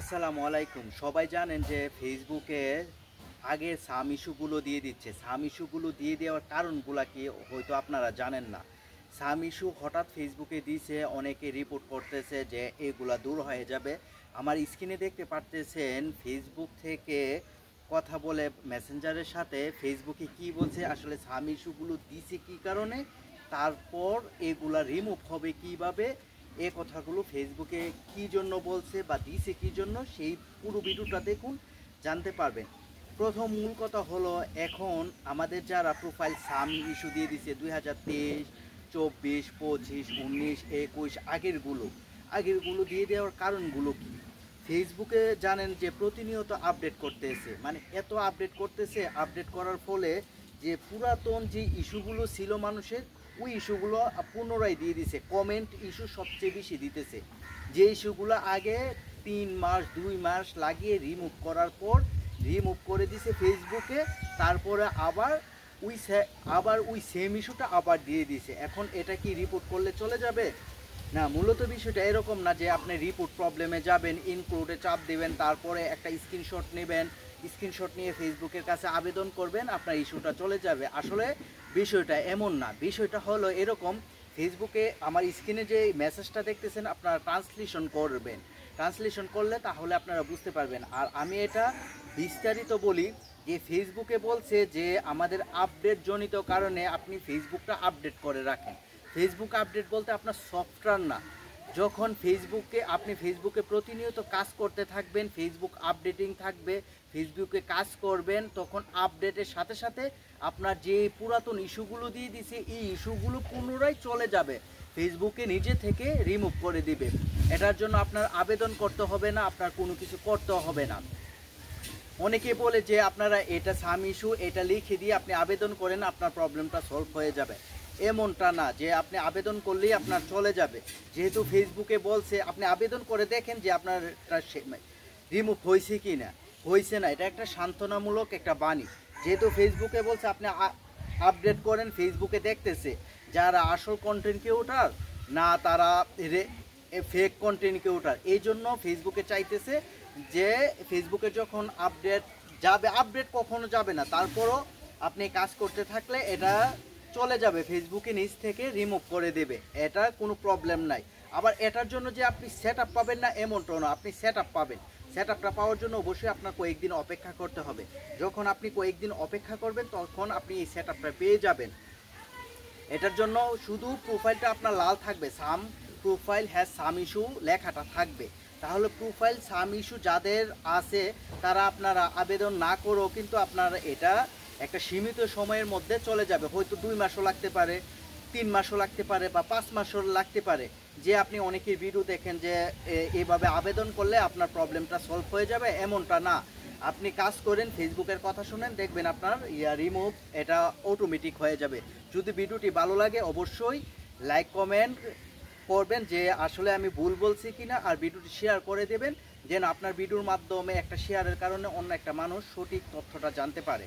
আসসালামু আলাইকুম। সবাই জানেন যে ফেসবুকে আগে সাম ইস্যুগুলো দিয়ে দিচ্ছে। সাম ইস্যুগুলো দিয়ে দেওয়ার কারণগুলা কি হয়তো আপনারা জানেন না। সাম ইস্যু হঠাৎ ফেসবুকে দিয়েছে, অনেকে রিপোর্ট করতেছে যে এগুলা দূর হয়ে যাবে। আমার স্ক্রিনে দেখতে পারতেছেন ফেসবুক থেকে কথা বলে মেসেঞ্জারের সাথে ফেসবুকে কি বলছে, আসলে সাম ইস্যুগুলো দিছে কী কারণে, তারপর এগুলা রিমুভ হবে কিভাবে, এ কথাগুলো ফেসবুকে কী জন্য বলছে বা দিছে কী জন্য, সেই পুরো ভিডিওটা দেখুন, জানতে পারবেন। প্রথম মূল কথা হলো, এখন আমাদের যারা প্রোফাইল সাম ইস্যু দিয়ে দিছে 2023, 24, 25, 19, 21 আগেরগুলো দিয়ে দেওয়ার কারণগুলো কী? ফেসবুকে জানেন যে প্রতিনিয়ত আপডেট করতেছে, মানে এত আপডেট করতেছে, আপডেট করার ফলে যে পুরাতন যে ইস্যুগুলো ছিল মানুষের, ওই ইস্যুগুলো পুনরায় দিয়ে দিছে। কমেন্ট ইস্যু সবচেয়ে বেশি দিতেছে, যে ইস্যুগুলো আগে 3 মাস 2 মাস লাগিয়ে রিমুভ করে দিছে ফেসবুকে, তারপরে আবার ওই সেম ইস্যুটা আবার দিয়ে দিছে। এখন এটা কি রিপোর্ট করলে চলে যাবে? না, মূলত বিষয়টা এরকম না যে আপনি রিপোর্ট প্রবলেমে যাবেন, ইনক্লুডে চাপ দেবেন, তারপরে একটা স্ক্রিনশট নেবেন, স্ক্রিনশট নিয়ে ফেসবুকের কাছে আবেদন করবেন, আপনার ইস্যুটা চলে যাবে। আসলে বিষয়টা এমন না। বিষয়টা হলো এরকম, ফেসবুকে আমার স্ক্রিনে যে মেসেজটা দেখতেছেন আপনারা ট্রান্সলেশন করবেন। ট্রান্সলেশন করলে তাহলে আপনারা বুঝতে পারবেন। আর আমি এটা বিস্তারিত বলি যে ফেসবুকে বলছে যে আমাদের আপডেট জনিত কারণে আপনি ফেসবুকটা আপডেট করে রাখেন। ফেসবুক আপডেট বলতে আপনার সফটওয়্যার না। যখন আপনি ফেসবুকে প্রতিনিয়ত কাজ করতে থাকবেন, ফেসবুক আপডেটিং থাকবে, ফেসবুকে কাজ করবেন, তখন আপডেটের সাথে সাথে আপনার যে পুরাতন ইস্যুগুলো দিয়ে দিছে, এই ইস্যুগুলো পুনরায় চলে যাবে, ফেসবুকে নিজে থেকে রিমুভ করে দিবে। এটার জন্য আপনার আবেদন করতে হবে না, আপনার কোনো কিছু করতে হবে না। অনেকে বলে যে আপনারা এটা সাম ইস্যু, এটা লিখে দিয়ে আপনি আবেদন করেন, আপনার প্রবলেমটা সলভ হয়ে যাবে। এমনটা না যে আপনি আবেদন করলেই আপনার চলে যাবে। যেহেতু ফেসবুকে বলছে, আপনি আবেদন করে দেখেন যে আপনার রিমুভ হয়েছে কি না। হয়েছে না, এটা একটা সান্ত্বনামূলক একটা বাণী। যেহেতু ফেসবুকে বলছে আপনি আপডেট করেন, ফেসবুকে দেখতেছে যারা আসল কন্টেন্ট ক্রিয়েটর না তারা ফেক কন্টেন্ট ক্রিয়েটর। এই জন্য ফেসবুকে চাইতেছে যে ফেসবুকে যখন আপডেট কখনো যাবে না, তারপরও আপনি কাজ করতে থাকলে এটা চলে যাবে, ফেসবুকে নিজ থেকে রিমুভ করে দেবে, এটা কোনো প্রবলেম নাই। আবার এটার জন্য যে আপনি সেট আপ পাবেন না এমনটাও না, আপনি সেট আপ পাবেন। সেট আপটা পাওয়ার জন্য অবশ্যই আপনার কয়েকদিন অপেক্ষা করতে হবে। যখন আপনি কয়েকদিন অপেক্ষা করবেন তখন আপনি এই সেট আপটা পেয়ে যাবেন। এটার জন্য শুধু প্রোফাইলটা আপনার লাল থাকবে, সাম প্রোফাইল হ্যাজ সাম ইস্যু লেখাটা থাকবে। তাহলে প্রোফাইল সাম ইস্যু যাদের আছে তারা আপনারা আবেদন না করেও কিন্তু আপনারা এটা একটা সীমিত সময়ের মধ্যে চলে যাবে। হয়তো 2 মাসও লাগতে পারে, 3 মাসও লাগতে পারে, বা 5 মাসও লাগতে পারে। যে আপনি অনেকের ভিডিও দেখেন যে এইভাবে আবেদন করলে আপনার প্রবলেমটা সলভ হয়ে যাবে, এমনটা না। আপনি কাজ করেন, ফেসবুকের কথা শুনেন, দেখবেন আপনার রিমুভ এটা অটোমেটিক হয়ে যাবে। যদি ভিডিওটি ভালো লাগে অবশ্যই লাইক কমেন্ট করবেন যে আসলে আমি ভুল বলছি কিনা, আর ভিডিওটি শেয়ার করে দেবেন যেন আপনার ভিডিওর মাধ্যমে একটা শেয়ারের কারণে অন্য একটা মানুষ সঠিক তথ্যটা জানতে পারে।